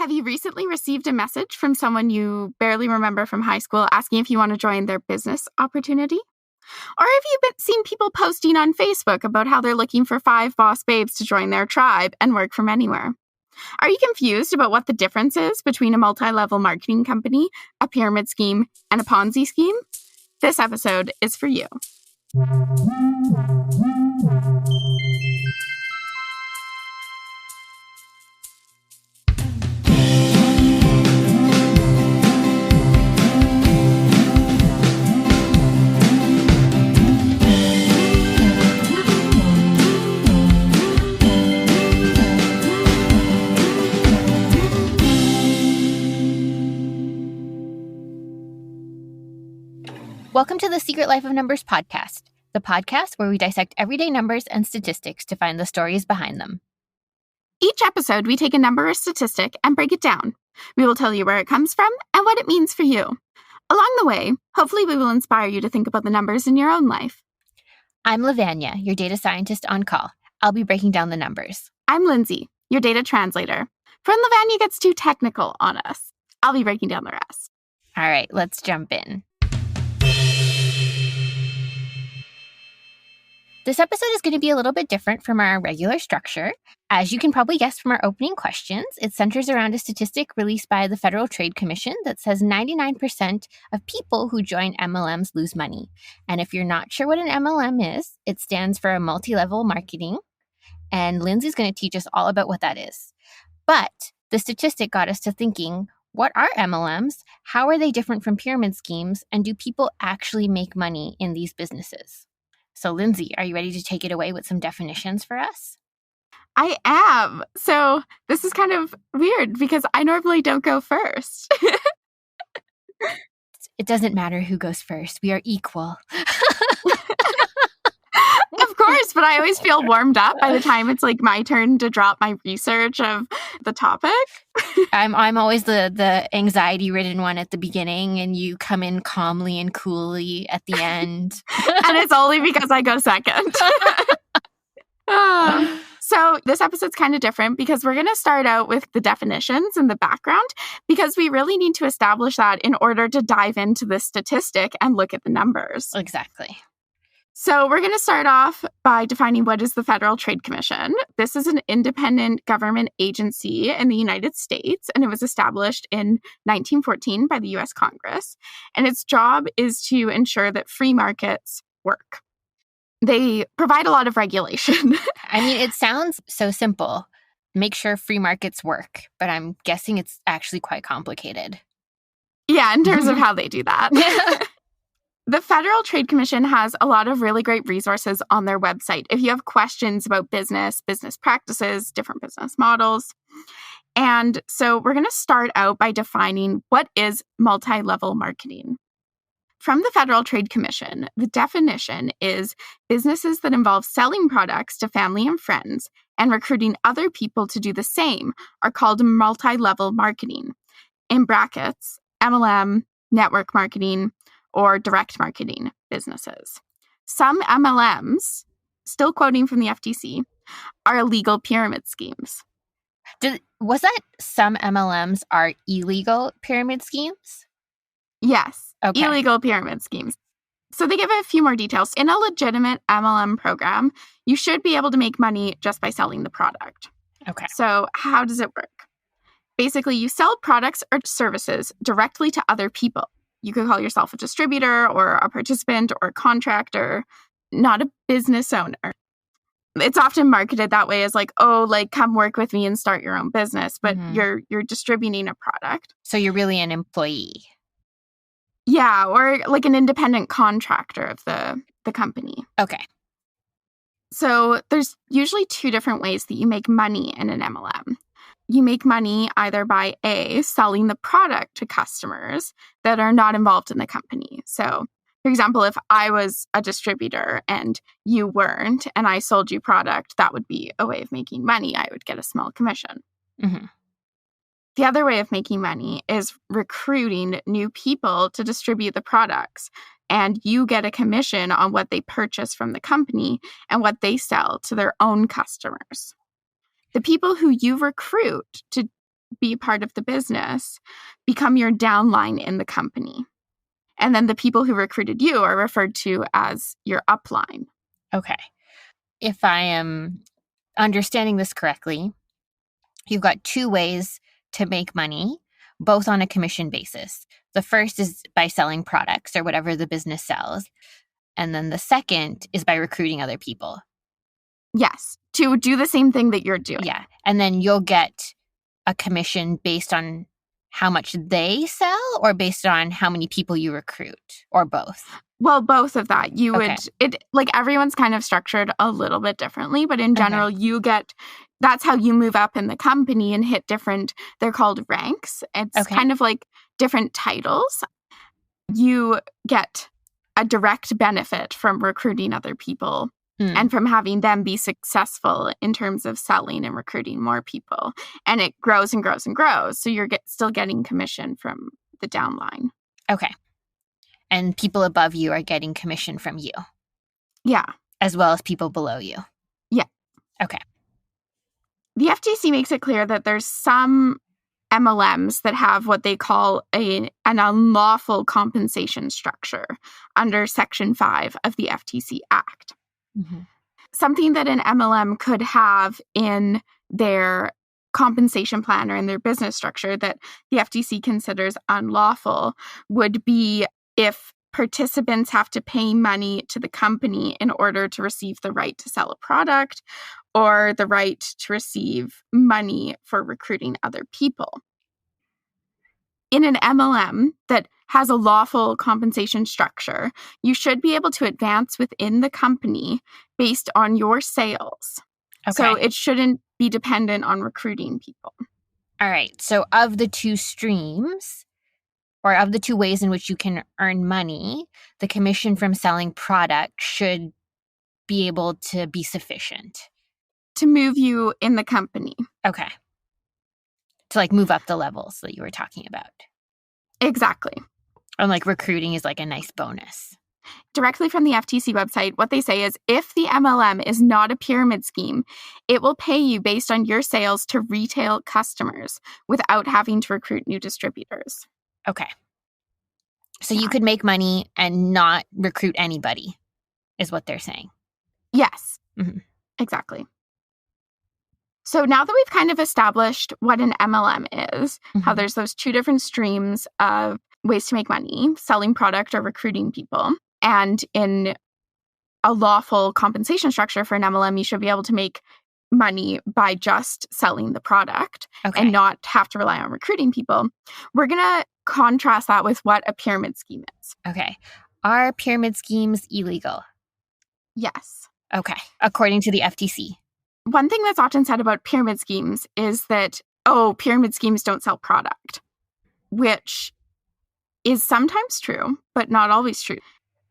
Have you recently received a message from someone you barely remember from high school asking if you want to join their business opportunity? Or have you seen people posting on Facebook about how they're looking for 5 boss babes to join their tribe and work from anywhere? Are you confused about what the difference is between a multi-level marketing company, a pyramid scheme, and a Ponzi scheme? This episode is for you. Welcome to the Secret Life of Numbers podcast, the podcast where we dissect everyday numbers and statistics to find the stories behind them. Each episode, we take a number or statistic and break it down. We will tell you where it comes from and what it means for you. Along the way, hopefully we will inspire you to think about the numbers in your own life. I'm Lavanya, your data scientist on call. I'll be breaking down the numbers. I'm Lindsay, your data translator. When Lavanya gets too technical on us, I'll be breaking down the rest. All right, let's jump in. This episode is going to be a little bit different from our regular structure. As you can probably guess from our opening questions, it centers around a statistic released by the Federal Trade Commission that says 99% of people who join MLMs lose money. And if you're not sure what an MLM is, it stands for a multi-level marketing. And Lindsay's going to teach us all about what that is. But the statistic got us to thinking, what are MLMs? How are they different from pyramid schemes? And do people actually make money in these businesses? So, Lindsay, are you ready to take it away with some definitions for us? I am. So this is kind of weird because I normally don't go first. It doesn't matter who goes first. We are equal. Of course, but I always feel warmed up by the time it's like my turn to drop my research of the topic. I'm always the anxiety-ridden one at the beginning, and you come in calmly and coolly at the end. And it's only because I go second. So this episode's kind of different because we're going to start out with the definitions and the background because we really need to establish that in order to dive into the statistic and look at the numbers. Exactly. So we're going to start off by defining what is the Federal Trade Commission. This is an independent government agency in the United States, and it was established in 1914 by the U.S. Congress. And its job is to ensure that free markets work. They provide a lot of regulation. I mean, it sounds so simple. Make sure free markets work, but I'm guessing it's actually quite complicated. Yeah, in terms of how they do that. The Federal Trade Commission has a lot of really great resources on their website if you have questions about business practices, different business models. And so we're going to start out by defining what is multi-level marketing. From the Federal Trade Commission, the definition is businesses that involve selling products to family and friends and recruiting other people to do the same are called multi-level marketing. In brackets, MLM, network marketing, or direct marketing businesses. Some MLMs, still quoting from the FTC, are illegal pyramid schemes. Was that some MLMs are illegal pyramid schemes? Yes, okay. Illegal pyramid schemes. So they give a few more details. In a legitimate MLM program, you should be able to make money just by selling the product. Okay. So how does it work? Basically, you sell products or services directly to other people. You could call yourself a distributor or a participant or a contractor, not a business owner. It's often marketed that way as like, oh, like come work with me and start your own business, but you're distributing a product. So you're really an employee. Yeah, or like an independent contractor of the company. Okay. So there's usually 2 different ways that you make money in an MLM. You make money either by A, selling the product to customers that are not involved in the company. So, for example, if I was a distributor and you weren't, and I sold you product, that would be a way of making money. I would get a small commission. Mm-hmm. The other way of making money is recruiting new people to distribute the products. And you get a commission on what they purchase from the company and what they sell to their own customers. The people who you recruit to be part of the business become your downline in the company. And then the people who recruited you are referred to as your upline. Okay. If I am understanding this correctly, you've got two ways to make money, both on a commission basis. The first is by selling products or whatever the business sells. And then the second is by recruiting other people. Yes, to do the same thing that you're doing. Yeah. And then you'll get a commission based on how much they sell or based on how many people you recruit, or both? Well, both of that. You would, like everyone's kind of structured a little bit differently, but in general, you get, that's how you move up in the company and hit different, they're called ranks. It's kind of like different titles. You get a direct benefit from recruiting other people and from having them be successful in terms of selling and recruiting more people. And it grows and grows and grows. So you're still getting commission from the downline. Okay. And people above you are getting commission from you. Yeah. As well as people below you. Yeah. Okay. The FTC makes it clear that there's some MLMs that have what they call an unlawful compensation structure under Section 5 of the FTC Act. Mm-hmm. Something that an MLM could have in their compensation plan or in their business structure that the FTC considers unlawful would be if participants have to pay money to the company in order to receive the right to sell a product or the right to receive money for recruiting other people. In an MLM that has a lawful compensation structure, you should be able to advance within the company based on your sales. Okay. So it shouldn't be dependent on recruiting people. All right. So of the two streams, or of the two ways in which you can earn money, the commission from selling product should be able to be sufficient. To move you in the company. Okay. To like move up the levels that you were talking about. Exactly. And like recruiting is like a nice bonus. Directly from the FTC website, what they say is if the MLM is not a pyramid scheme, it will pay you based on your sales to retail customers without having to recruit new distributors. Okay. So you could make money and not recruit anybody, is what they're saying. Yes, exactly. So now that we've kind of established what an MLM is, how there's those two different streams of ways to make money, selling product or recruiting people, and in a lawful compensation structure for an MLM, you should be able to make money by just selling the product and not have to rely on recruiting people. We're going to contrast that with what a pyramid scheme is. Okay. Are pyramid schemes illegal? Yes. Okay. According to the FTC. One thing that's often said about pyramid schemes is that, pyramid schemes don't sell product, which is sometimes true, but not always true.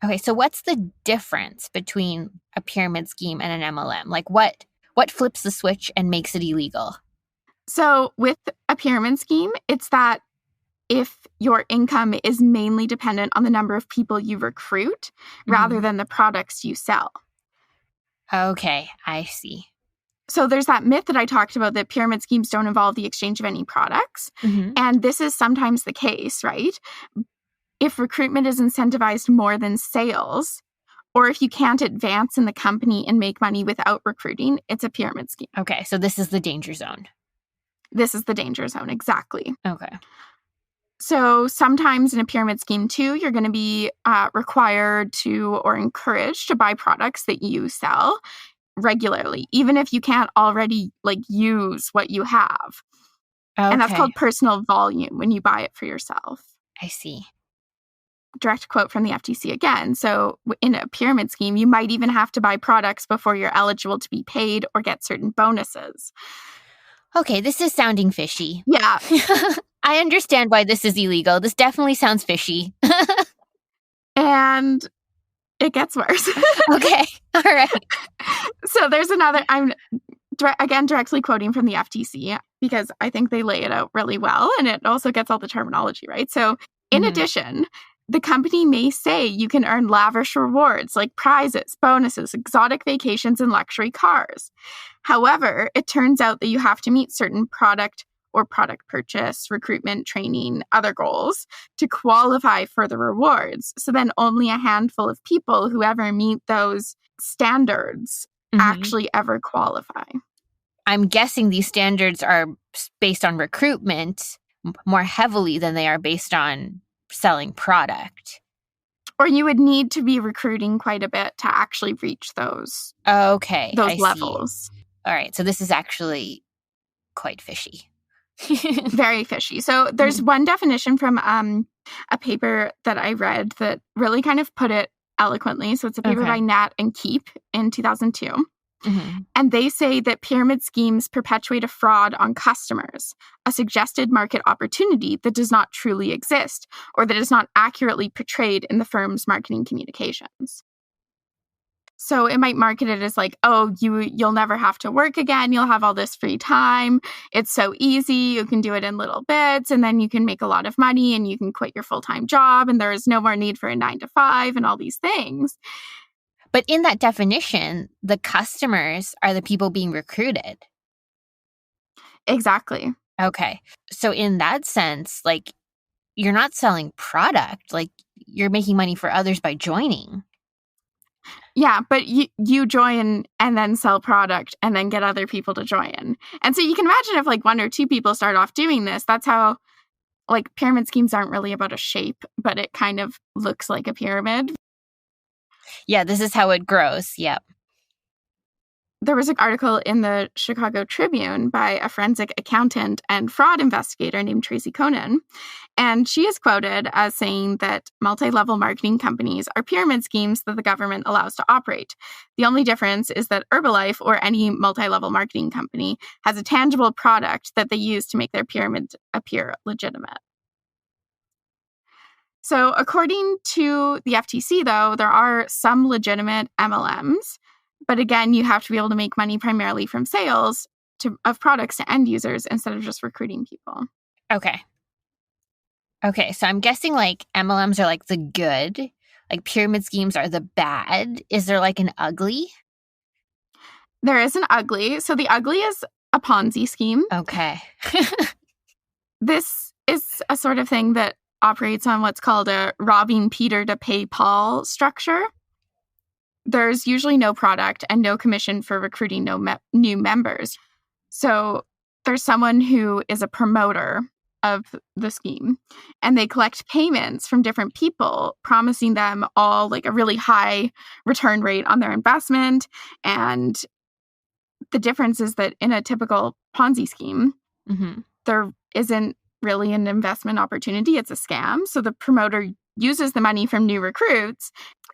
Okay, so what's the difference between a pyramid scheme and an MLM? Like what flips the switch and makes it illegal? So with a pyramid scheme, it's that if your income is mainly dependent on the number of people you recruit rather than the products you sell. Okay, I see. So there's that myth that I talked about that pyramid schemes don't involve the exchange of any products. And this is sometimes the case, right? If recruitment is incentivized more than sales, or if you can't advance in the company and make money without recruiting, it's a pyramid scheme. Okay, so this is the danger zone. This is the danger zone, exactly. Okay. So sometimes in a pyramid scheme too, you're going to be required to or encouraged to buy products that you sell regularly, even if you can't already use what you have. Okay. And that's called personal volume when you buy it for yourself. I see. Direct quote from the FTC again. So in a pyramid scheme, you might even have to buy products before you're eligible to be paid or get certain bonuses. Okay, this is sounding fishy. Yeah. I understand why this is illegal. This definitely sounds fishy. And it gets worse. Okay. All right. So there's another, I'm again directly quoting from the FTC because I think they lay it out really well and it also gets all the terminology right. So in addition, the company may say you can earn lavish rewards like prizes, bonuses, exotic vacations, and luxury cars. However, it turns out that you have to meet certain product or product purchase, recruitment, training, other goals to qualify for the rewards. So then only a handful of people who ever meet those standards actually ever qualify. I'm guessing these standards are based on recruitment more heavily than they are based on selling product. Or you would need to be recruiting quite a bit to actually reach those levels. See. All right. So this is actually quite fishy. Very fishy. So there's one definition from a paper that I read that really kind of put it eloquently. So it's a paper by Nat and Keep in 2002. And they say that pyramid schemes perpetuate a fraud on customers, a suggested market opportunity that does not truly exist or that is not accurately portrayed in the firm's marketing communications. So it might market it as like, oh, you'll never have to work again. You'll have all this free time. It's so easy. You can do it in little bits, and then you can make a lot of money and you can quit your full-time job and there is no more need for a 9-to-5 and all these things. But in that definition, the customers are the people being recruited. Exactly. Okay. So in that sense, like, you're not selling product. Like, you're making money for others by joining. Yeah, but you join and then sell product and then get other people to join. And so you can imagine if like one or two people start off doing this, that's how like pyramid schemes aren't really about a shape, but it kind of looks like a pyramid. Yeah, this is how it grows. Yep. There was an article in the Chicago Tribune by a forensic accountant and fraud investigator named Tracy Conan. And she is quoted as saying that multi-level marketing companies are pyramid schemes that the government allows to operate. The only difference is that Herbalife or any multi-level marketing company has a tangible product that they use to make their pyramid appear legitimate. So according to the FTC, though, there are some legitimate MLMs. But again, you have to be able to make money primarily from sales of products to end users instead of just recruiting people. Okay, so I'm guessing like MLMs are like the good, like pyramid schemes are the bad. Is there like an ugly? There is an ugly. So the ugly is a Ponzi scheme. Okay. This is a sort of thing that operates on what's called a robbing Peter to pay Paul structure. There's usually no product and no commission for recruiting new members. So there's someone who is a promoter of the scheme, and they collect payments from different people, promising them all like a really high return rate on their investment. And the difference is that in a typical Ponzi scheme, there isn't really an investment opportunity. It's a scam. So the promoter uses the money from new recruits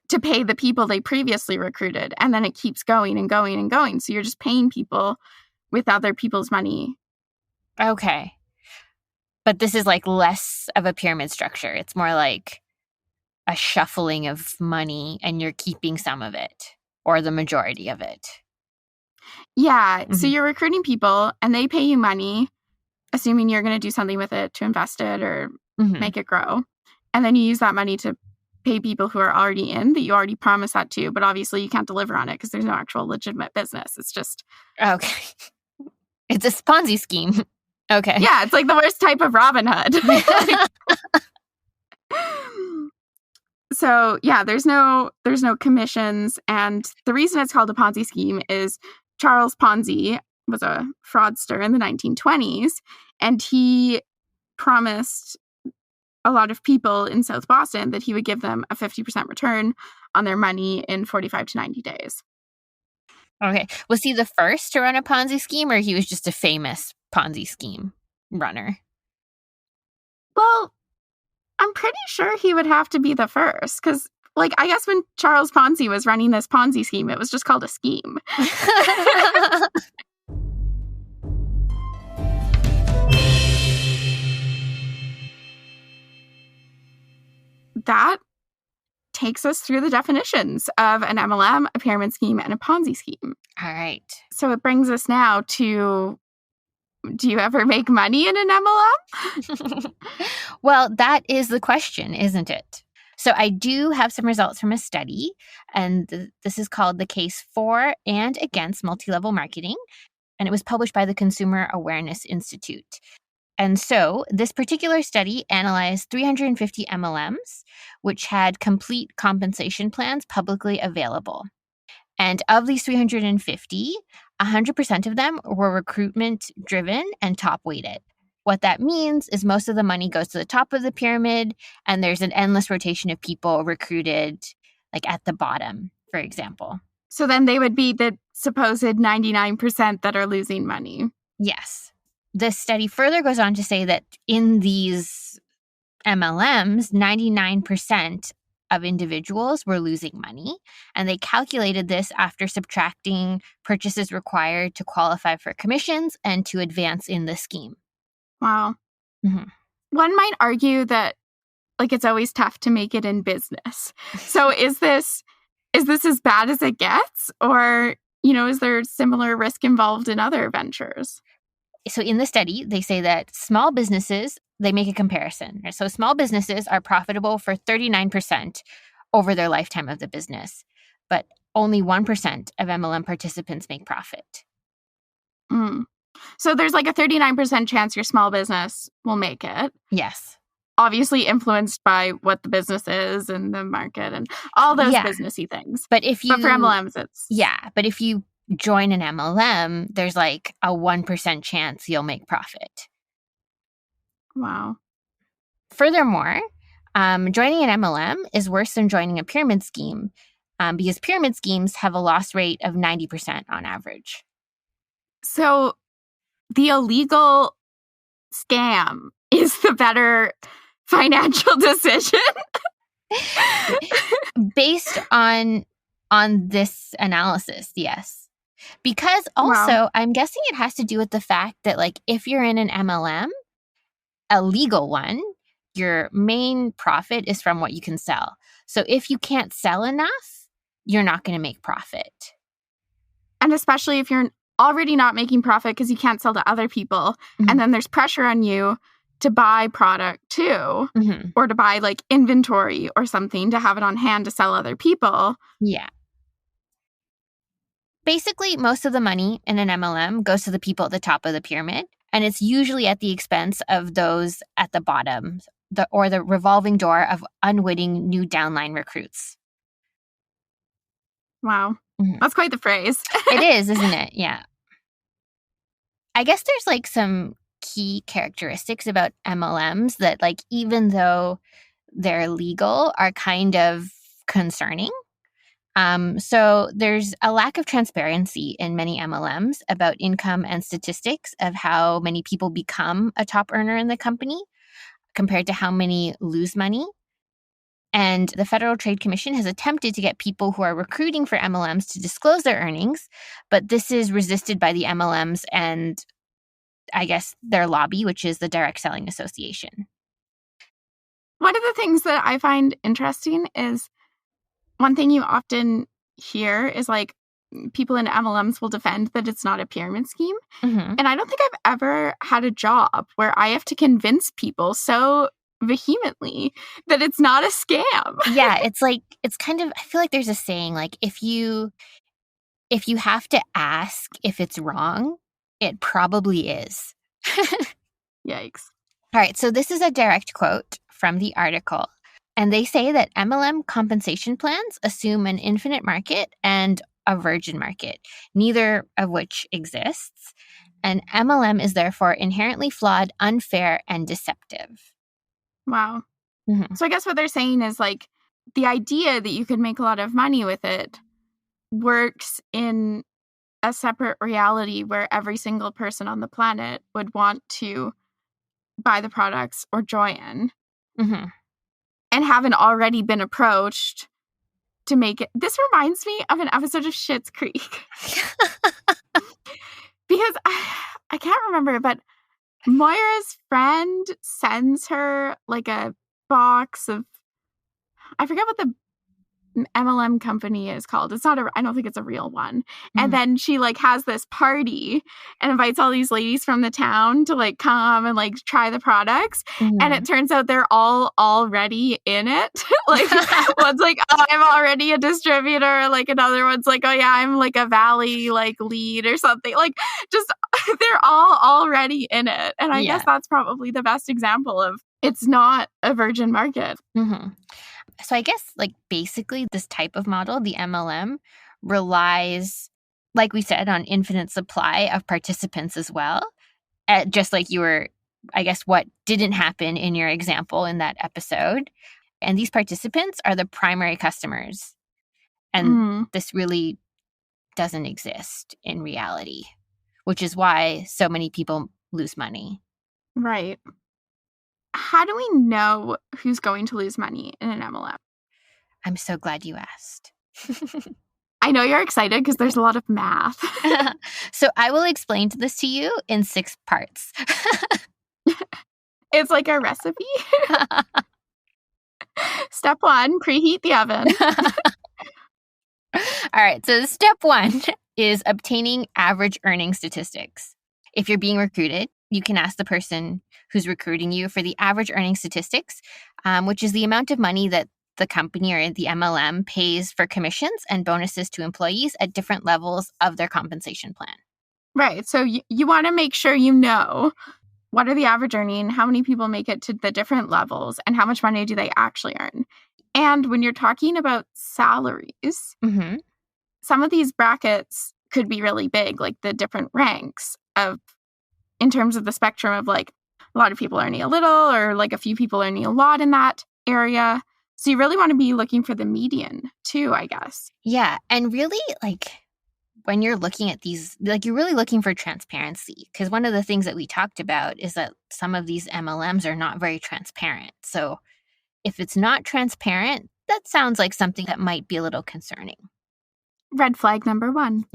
to pay the people they previously recruited. And then it keeps going and going and going. So you're just paying people with other people's money. Okay. But this is like less of a pyramid structure. It's more like a shuffling of money and you're keeping some of it or the majority of it. Yeah. So you're recruiting people and they pay you money, assuming you're going to do something with it to invest it or make it grow. And then you use that money to pay people who are already in that you already promised that to, but obviously you can't deliver on it because there's no actual legitimate business. It's just... Okay. It's a Ponzi scheme. Okay. Yeah, it's like the worst type of Robin Hood. So yeah, there's no commissions. And the reason it's called a Ponzi scheme is Charles Ponzi was a fraudster in the 1920s, and he promised a lot of people in South Boston that he would give them a 50% return on their money in 45 to 90 days. Okay. Was he the first to run a Ponzi scheme, or he was just a famous Ponzi scheme runner? Well, I'm pretty sure he would have to be the first, because, like, I guess when Charles Ponzi was running this Ponzi scheme, it was just called a scheme. That takes us through the definitions of an MLM, a pyramid scheme, and a Ponzi scheme. All right. So it brings us now to, do you ever make money in an MLM? Well, that is the question, isn't it? So I do have some results from a study, and this is called The Case for and Against Multilevel Marketing, and it was published by the Consumer Awareness Institute. And so this particular study analyzed 350 MLMs, which had complete compensation plans publicly available. And of these 350, 100% of them were recruitment driven and top weighted. What that means is most of the money goes to the top of the pyramid, and there's an endless rotation of people recruited like at the bottom, for example. So then they would be the supposed 99% that are losing money. Yes. This study further goes on to say that in these MLMs, 99% of individuals were losing money, and they calculated this after subtracting purchases required to qualify for commissions and to advance in the scheme. Wow. Mm-hmm. One might argue that like it's always tough to make it in business. So is this as bad as it gets, or is there similar risk involved in other ventures? So in the study, they say that small businesses, they make a comparison. So small businesses are profitable for 39% over their lifetime of the business, but only 1% of MLM participants make profit. So there's like a 39% chance your small business will make it. Yes. Obviously influenced by what the business is and the market and all those businessy things. But for MLMs, it's... Yeah, but if you join an MLM, there's like a 1% chance you'll make profit. Wow. Furthermore, joining an MLM is worse than joining a pyramid scheme because pyramid schemes have a loss rate of 90% on average. So the illegal scam is the better financial decision? Based on this analysis, yes. Because also, I'm guessing it has to do with the fact that, like, if you're in an MLM, a legal one, your main profit is from what you can sell. So if you can't sell enough, you're not going to make profit. And especially if you're already not making profit because you can't sell to other people, and then there's pressure on you to buy product too, or to buy like inventory or something to have it on hand to sell other people. Yeah. Basically, most of the money in an MLM goes to the people at the top of the pyramid, and it's usually at the expense of those at the bottom, or the revolving door of unwitting new downline recruits. Wow. That's quite the phrase. It is, isn't it? Yeah. I guess there's like some key characteristics about MLMs that, like, even though they're legal, are kind of concerning. So there's a lack of transparency in many MLMs about income and statistics of how many people become a top earner in the company compared to how many lose money. And the Federal Trade Commission has attempted to get people who are recruiting for MLMs to disclose their earnings, but this is resisted by the MLMs and, I guess, their lobby, which is the Direct Selling Association. One of the things that I find interesting is one thing you often hear is like people in MLMs will defend that it's not a pyramid scheme. And I don't think I've ever had a job where I have to convince people so vehemently that it's not a scam. Yeah, it's like, it's kind of, I feel like there's a saying, like, if you have to ask if it's wrong, it probably is. Yikes. All right, so this is a direct quote from the article. And they say that MLM compensation plans assume an infinite market and a virgin market, neither of which exists. And MLM is therefore inherently flawed, unfair, and deceptive. Wow. So I guess what they're saying is, like, the idea that you could make a lot of money with it works in a separate reality where every single person on the planet would want to buy the products or join. And haven't already been approached to make it. This reminds me of an episode of Schitt's Creek. Because I can't remember, but Moira's friend sends her like a box of, I forget what the MLM company is called. It's not I don't think it's a real one. And then she like has this party and invites all these ladies from the town to like come and like try the products. And it turns out they're all already in it. Like one's like, oh, I'm already a distributor. Like another one's like, oh yeah, I'm like a Valley like lead or something. Like just they're all already in it. And I Yeah. guess that's probably the best example of it's not a virgin market. Mm-hmm. So I guess like basically this type of model, the MLM, relies, like we said, on infinite supply of participants as well. Just like you were, I guess, what didn't happen in your example in that episode. And these participants are the primary customers. And this really doesn't exist in reality, which is why so many people lose money. Right. How do we know who's going to lose money in an MLM? I'm so glad you asked. I know you're excited because there's a lot of math. So I will explain this to you in 6 parts. It's like a recipe. Step 1, preheat the oven. All right, so step 1 is obtaining average earning statistics. If you're being recruited, you can ask the person who's recruiting you for the average earning statistics, which is the amount of money that the company or the MLM pays for commissions and bonuses to employees at different levels of their compensation plan. Right. So you want to make sure you know what are the average earning, how many people make it to the different levels, and how much money do they actually earn. And when you're talking about salaries, some of these brackets could be really big, like the different ranks of, in terms of the spectrum of like a lot of people earning a little or like a few people earning a lot in that area. So you really want to be looking for the median too, I guess. Yeah. And really, like, when you're looking at these, like, you're really looking for transparency, because one of the things that we talked about is that some of these MLMs are not very transparent. So if it's not transparent, that sounds like something that might be a little concerning. Red flag number 1.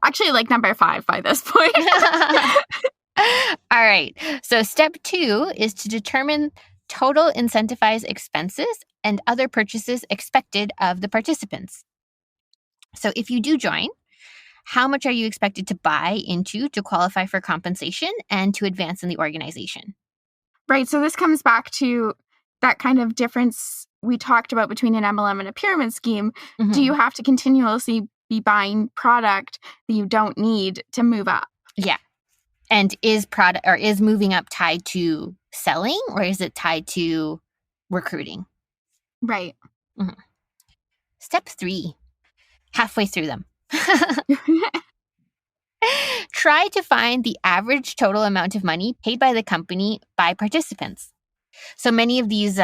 Actually, like number 5 by this point. All right. So step 2 is to determine total incentivized expenses and other purchases expected of the participants. So if you do join, how much are you expected to buy into to qualify for compensation and to advance in the organization? Right. So this comes back to that kind of difference we talked about between an MLM and a pyramid scheme. Do you have to continuously be buying product that you don't need to move up? Yeah. And is moving up tied to selling, or is it tied to recruiting? Right. Step 3, halfway through them. Try to find the average total amount of money paid by the company by participants. So many of these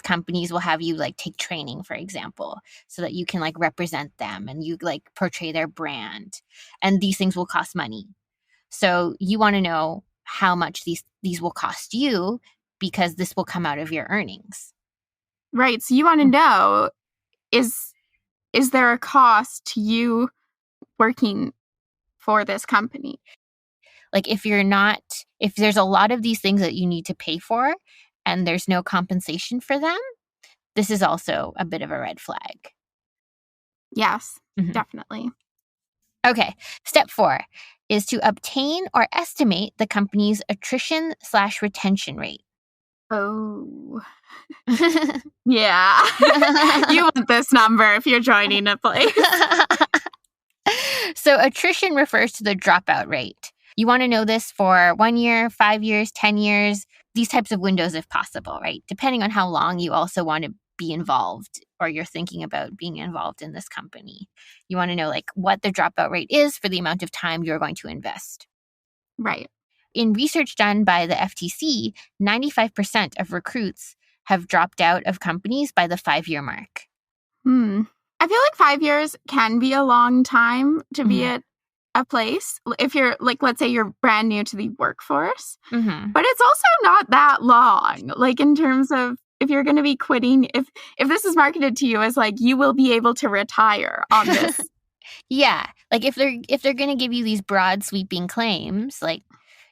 companies will have you like take training, for example, so that you can like represent them and you like portray their brand. And these things will cost money. So you want to know how much these will cost you, because this will come out of your earnings. Right. So you want to know, is there a cost to you working for this company? Like if there's a lot of these things that you need to pay for and there's no compensation for them, this is also a bit of a red flag. Yes, definitely. Okay. Step 4 is to obtain or estimate the company's attrition/retention rate. Oh. Yeah. You want this number if you're joining a place. So attrition refers to the dropout rate. You want to know this for 1 year, 5 years, 10 years, these types of windows if possible, right? Depending on how long you also want to be involved or you're thinking about being involved in this company. You want to know like what the dropout rate is for the amount of time you're going to invest. Right. In research done by the FTC, 95% of recruits have dropped out of companies by the 5-year mark. I feel like 5 years can be a long time to be at a place. If you're like, let's say you're brand new to the workforce, but it's also not that long. Like in terms of if you're going to be quitting, if this is marketed to you as like, you will be able to retire on this. Yeah. Like if they're going to give you these broad sweeping claims, like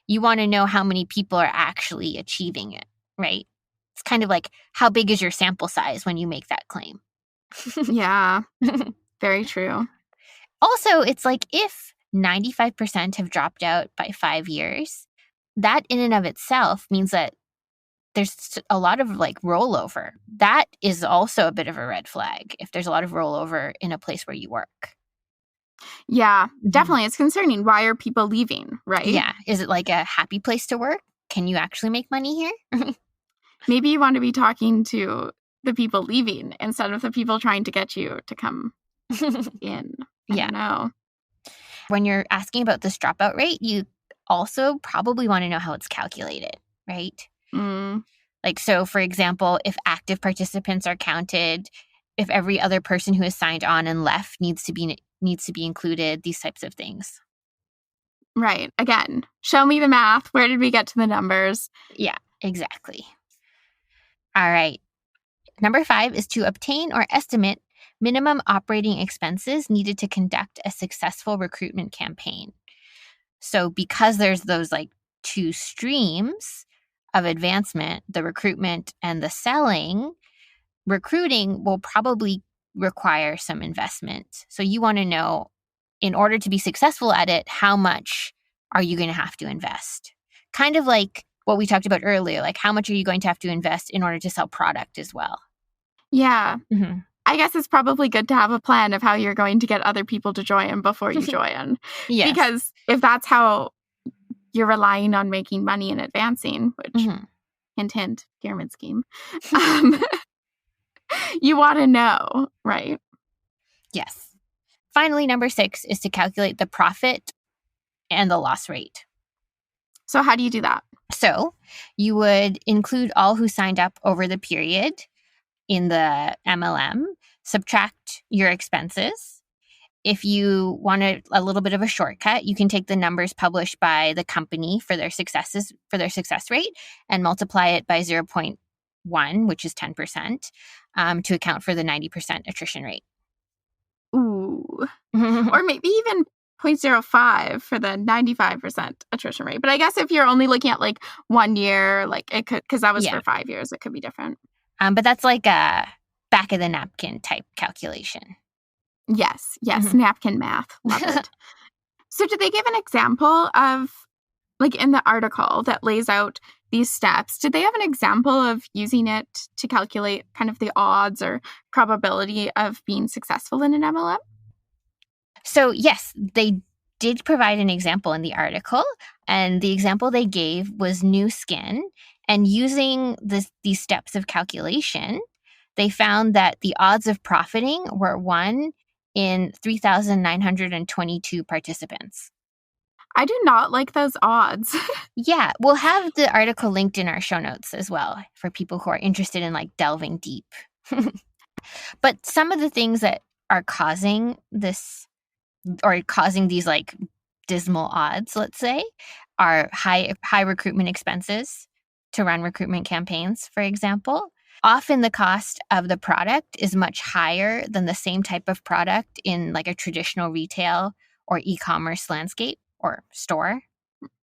you want to know how many people are actually achieving it, right? It's kind of like how big is your sample size when you make that claim? Yeah, very true. Also, it's like if 95% have dropped out by 5 years, that in and of itself means that there's a lot of like rollover. That is also a bit of a red flag if there's a lot of rollover in a place where you work. Yeah, definitely. It's concerning. Why are people leaving, right? Yeah. Is it like a happy place to work? Can you actually make money here? Maybe you want to be talking to the people leaving instead of the people trying to get you to come in. I don't know. When you're asking about this dropout rate, you also probably want to know how it's calculated, right? Like, so for example, if active participants are counted, if every other person who has signed on and left needs to be included, these types of things. Right. Again, show me the math. Where did we get to the numbers? Yeah, exactly. All right. Number 5 is to obtain or estimate minimum operating expenses needed to conduct a successful recruitment campaign. So because there's those like 2 streams of advancement, the recruitment and the selling, recruiting will probably require some investment. So you want to know, in order to be successful at it, how much are you going to have to invest? Kind of like what we talked about earlier, like how much are you going to have to invest in order to sell product as well? Yeah. I guess it's probably good to have a plan of how you're going to get other people to join before you join. Yes. Because if that's how you're relying on making money and advancing, which, hint, hint, pyramid scheme, you want to know, right? Yes. Finally, number 6 is to calculate the profit and the loss rate. So how do you do that? So you would include all who signed up over the period in the MLM, subtract your expenses. If you want a little bit of a shortcut, you can take the numbers published by the company for their success rate and multiply it by 0.1, which is 10%, to account for the 90% attrition rate. Ooh. Or maybe even 0.05 for the 95% attrition rate. But I guess if you're only looking at like 1 year, like it could, because that was for 5 years, it could be different. But that's like a back of the napkin type calculation. Yes. Napkin math. Love it. So did they give an example of, like in the article that lays out these steps, did they have an example of using it to calculate kind of the odds or probability of being successful in an MLM? So yes, they did provide an example in the article, and the example they gave was new skin. And using these steps of calculation, they found that the odds of profiting were 1 in 3,922 participants. I do not like those odds. Yeah, we'll have the article linked in our show notes as well for people who are interested in like delving deep. But some of the things that are causing this or causing these like dismal odds, let's say, are high recruitment expenses to run recruitment campaigns, for example. Often the cost of the product is much higher than the same type of product in like a traditional retail or e-commerce landscape or store.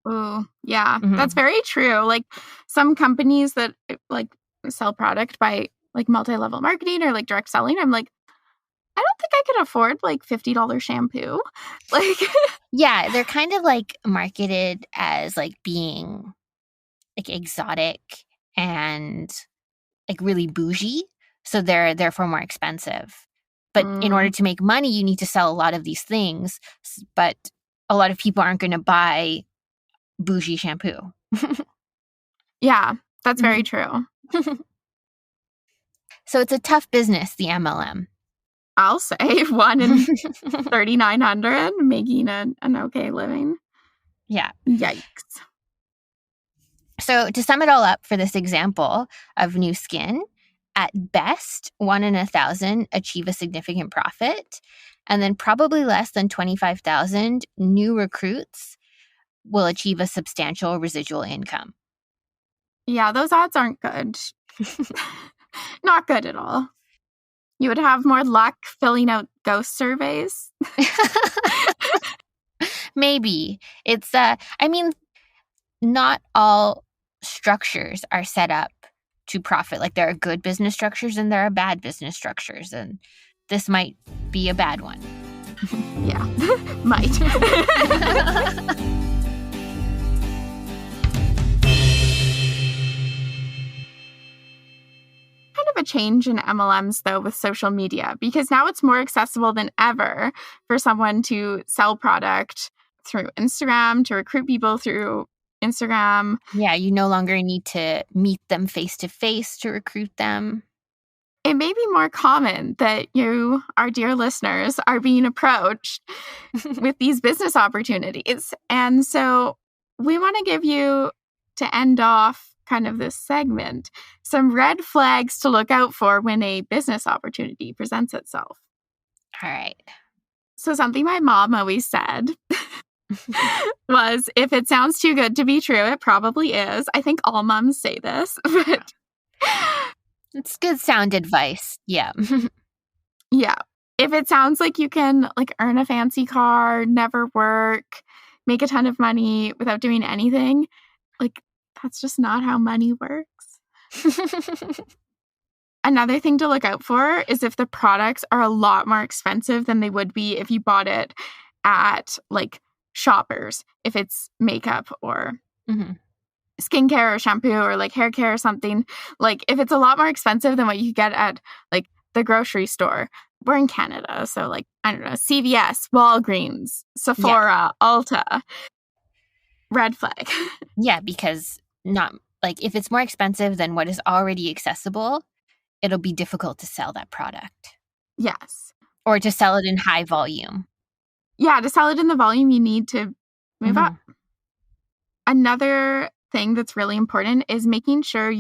Oh, yeah, that's very true. Like some companies that like sell product by like multi-level marketing or like direct selling, I'm like, I don't think I could afford like $50 shampoo. Like, yeah, they're kind of like marketed as like being like exotic and like really bougie. So they're therefore more expensive. But in order to make money, you need to sell a lot of these things. But a lot of people aren't going to buy bougie shampoo. Yeah, that's very true. So it's a tough business, the MLM. I'll say 1 in 3,900 making an okay living. Yeah. Yikes. So to sum it all up for this example of new skin, at best, 1 in 1,000 achieve a significant profit, and then probably less than 25,000 new recruits will achieve a substantial residual income. Yeah, those odds aren't good. Not good at all. You would have more luck filling out ghost surveys. Maybe. It's, I mean, not all structures are set up to profit. Like there are good business structures and there are bad business structures. And this might be a bad one. Yeah, might. a change in MLMs, though, with social media, because now it's more accessible than ever for someone to sell product through Instagram, to recruit people through Instagram. Yeah, you no longer need to meet them face-to-face to recruit them. It may be more common that you, our dear listeners, are being approached with these business opportunities. And so we want to give you, to end off kind of this segment, some red flags to look out for when a business opportunity presents itself. All right. So something my mom always said was, if it sounds too good to be true, it probably is. I think all moms say this, but it's good sound advice. Yeah. Yeah. If it sounds like you can earn a fancy car, never work, make a ton of money without doing anything, that's just not how money works. Another thing to look out for is if the products are a lot more expensive than they would be if you bought it at Shoppers, if it's makeup or skincare or shampoo or hair care or something. If it's a lot more expensive than what you get at the grocery store. We're in Canada, so I don't know, CVS, Walgreens, Sephora, Ulta. Red flag. Yeah, because if it's more expensive than what is already accessible, it'll be difficult to sell that product. Yes. Or to sell it in high volume. Yeah, to sell it in the volume, you need to move up. Another thing that's really important is making sure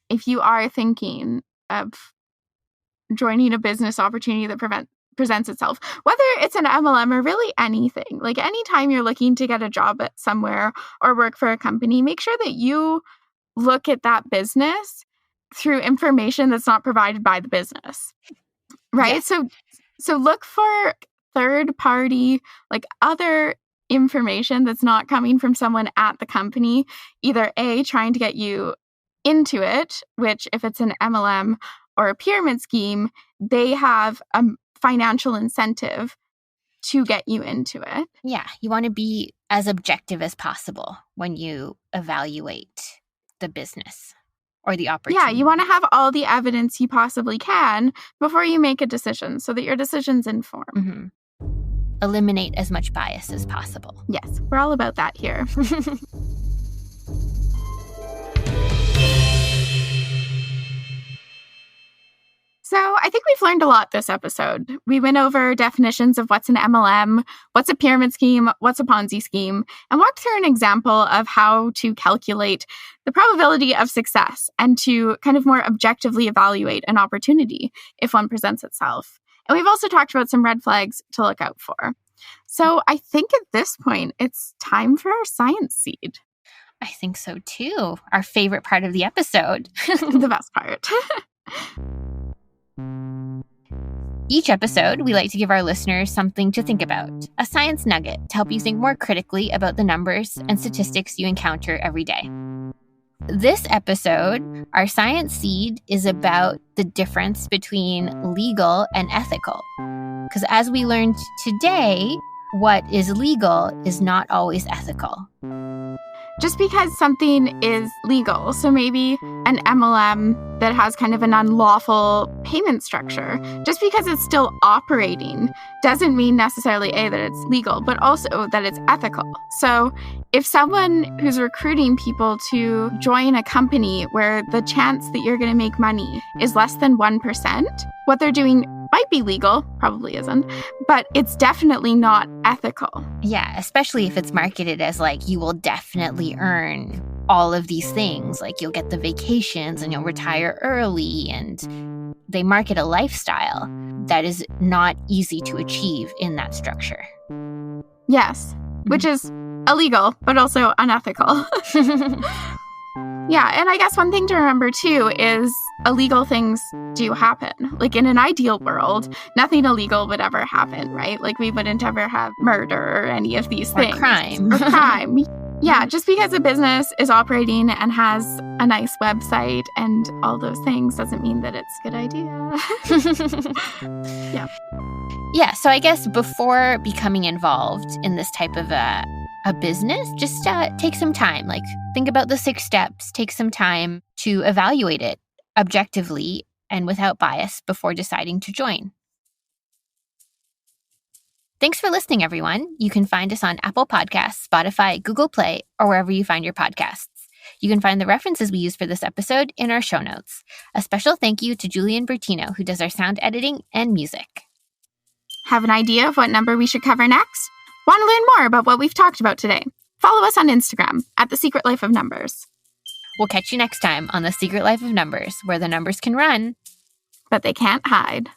if you are thinking of joining a business opportunity that presents itself, whether it's an MLM or really anything, anytime you're looking to get a job at somewhere or work for a company, make sure that you look at that business through information that's not provided by the business, right? Yes. So look for third party, other information that's not coming from someone at the company, either A, trying to get you into it, which if it's an MLM or a pyramid scheme, they have a financial incentive to get you into it. Yeah, you want to be as objective as possible when you evaluate the business or the opportunity. Yeah, you want to have all the evidence you possibly can before you make a decision so that your decision's informed. Eliminate as much bias as possible. Yes, we're all about that here. So I think we've learned a lot this episode. We went over definitions of what's an MLM, what's a pyramid scheme, what's a Ponzi scheme, and walked through an example of how to calculate the probability of success and to kind of more objectively evaluate an opportunity if one presents itself. And we've also talked about some red flags to look out for. So I think at this point, it's time for our science seed. I think so too. Our favorite part of the episode. The best part. Each episode, we like to give our listeners something to think about, a science nugget to help you think more critically about the numbers and statistics you encounter every day. This episode, our science seed is about the difference between legal and ethical. Because as we learned today, what is legal is not always ethical. Just because something is legal, so maybe an MLM that has kind of an unlawful payment structure, just because it's still operating doesn't mean necessarily A, that it's legal, but also that it's ethical. So if someone who's recruiting people to join a company where the chance that you're going to make money is less than 1%, what they're doing might be legal, probably isn't, but it's definitely not ethical. Yeah, especially if it's marketed as you will definitely earn all of these things, you'll get the vacations and you'll retire early, and they market a lifestyle that is not easy to achieve in that structure. Yes, which is illegal, but also unethical. Yeah, and I guess one thing to remember, too, is illegal things do happen. In an ideal world, nothing illegal would ever happen, right? We wouldn't ever have murder or any of these things. Or crime. Or crime. Yeah, just because a business is operating and has a nice website and all those things doesn't mean that it's a good idea. Yeah. Yeah, so I guess before becoming involved in this type of a business, just take some time. Think about the 6 steps. Take some time to evaluate it. objectively and without bias before deciding to join. Thanks for listening, everyone. You can find us on Apple Podcasts, Spotify, Google Play, or wherever you find your podcasts. You can find the references we use for this episode in our show notes. A special thank you to Julian Bertino, who does our sound editing and music. Have an idea of what number we should cover next? Want to learn more about what we've talked about today? Follow us on Instagram at The Secret Life of Numbers. We'll catch you next time on The Secret Life of Numbers, where the numbers can run, but they can't hide.